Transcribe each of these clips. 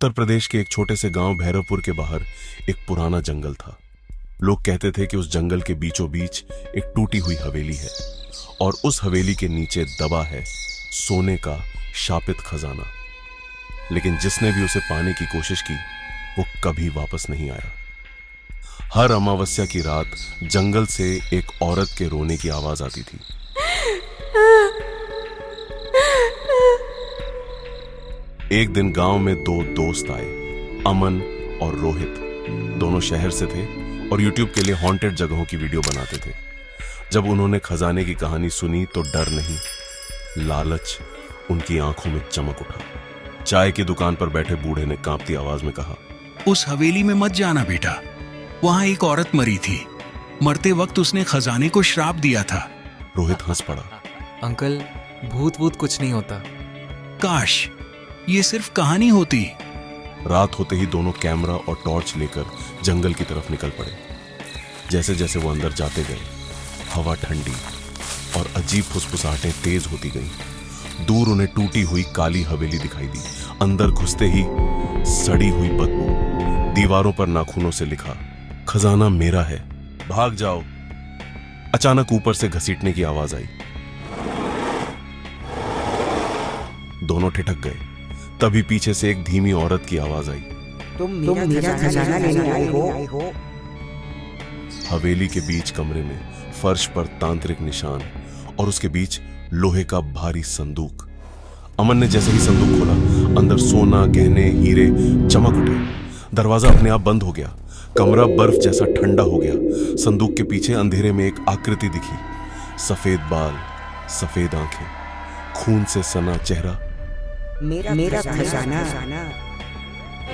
उत्तर प्रदेश के एक छोटे से गांव भैरवपुर के बाहर एक पुराना जंगल था। लोग कहते थे कि उस जंगल के बीचों बीच एक टूटी हुई हवेली है और उस हवेली के नीचे दबा है सोने का शापित खजाना। लेकिन जिसने भी उसे पाने की कोशिश की वो कभी वापस नहीं आया। हर अमावस्या की रात जंगल से एक औरत के रोने की आवाज आती थी। एक दिन गांव में दो दोस्त आए, अमन और रोहित। दोनों शहर से थे और YouTube के लिए हॉन्टेड जगहों की वीडियो बनाते थे। जब उन्होंने खजाने की कहानी सुनी तो डर नहीं, लालच उनकी आंखों में चमक उठा। चाय की दुकान पर बैठे बूढ़े ने कांपती आवाज में कहा, उस हवेली में मत जाना बेटा, वहां एक औरत मरी थी। मरते वक्त उसने खजाने को श्राप दिया था। रोहित हंस पड़ा। अंकल, भूत कुछ नहीं होता। काश ये सिर्फ कहानी होती। रात होते ही दोनों कैमरा और टॉर्च लेकर जंगल की तरफ निकल पड़े। जैसे जैसे वो अंदर जाते गए, हवा ठंडी और अजीब फुसफुसाहटें तेज होती गईं। दूर उन्हें टूटी हुई काली हवेली दिखाई दी। अंदर घुसते ही सड़ी हुई बदबू, दीवारों पर नाखूनों से लिखा, खजाना मेरा है, भाग जाओ। अचानक ऊपर से घसीटने की आवाज आई। दोनों ठिठक गए। तभी पीछे से एक धीमी औरत की आवाज आई, तुम मेरा खजाना लेने आए हो। हवेली के बीच कमरे में फर्श पर तांत्रिक निशान और उसके बीच लोहे का भारी संदूक। अमन ने जैसे ही संदूक खोला, अंदर सोना, गहने, हीरे चमक उठे। दरवाजा अपने आप बंद हो गया। कमरा बर्फ जैसा ठंडा हो गया। संदूक के पीछे अंधेरे में एक आकृति दिखी। सफेद बाल, सफेद आंखें, खून से सना चेहरा। मेरा खजाना।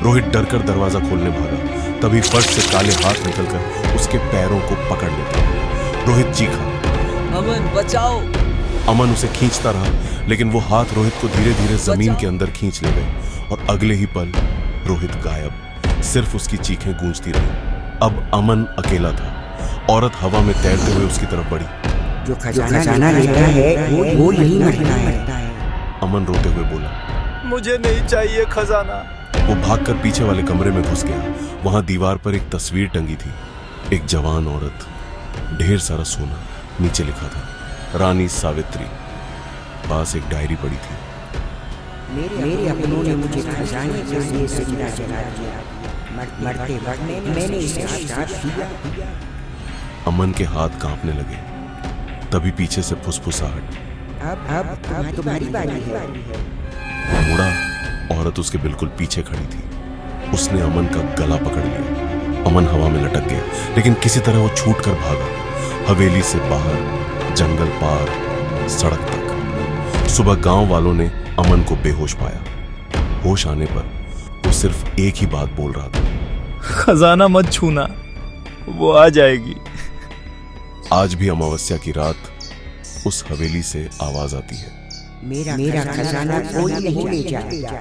रोहित डरकर दरवाजा खोलने भागा। तभी फर्श से काले हाथ निकलकर उसके पैरों को पकड़ लेते। रोहित चीखा, अमन बचाओ। अमन उसे खींचता रहा, लेकिन वो हाथ रोहित को धीरे धीरे जमीन के अंदर खींच ले गए और अगले ही पल रोहित गायब। सिर्फ उसकी चीखें गूंजती रही। अब अमन अकेला था। औरत हवा में तैरते हुए उसकी तरफ बढ़ी। जो खजाना लेता है वो नहीं मरता है। अमन रोते हुए बोला, मुझे नहीं चाहिए खजाना। वो भागकर पीछे वाले कमरे में घुस गया। वहां दीवार पर एक तस्वीर टंगी थी। एक जवान औरत, ढेर सारा सोना, नीचे लिखा था, रानी सावित्री। पास एक डायरी पड़ी थी। मेरे अपनों ने मुझे खजाने के लिए जिंदा जला दिया। मरते वक्त मैंने इसे आजाद किया। अमन के हाथ कांपने लगे। तभी पीछे से फुसफुसाहट। अब तुम्हारी बारी है। वो मुड़ा। औरत उसके बिल्कुल पीछे खड़ी थी। उसने अमन का गला पकड़ लिया। अमन हवा में लटक गया, लेकिन किसी तरह वो छूटकर भागा। हवेली से बाहर, जंगल पार, सड़क तक। सुबह गांव वालों ने अमन को बेहोश पाया। होश आने पर वो सिर्फ एक ही बात बोल रहा था, खजाना मत छूना, वो आ जाएगी। आज भी अमावस्या की रात उस हवेली से आवाज आती है, मेरा खजाना कोई नहीं ले जाएगा।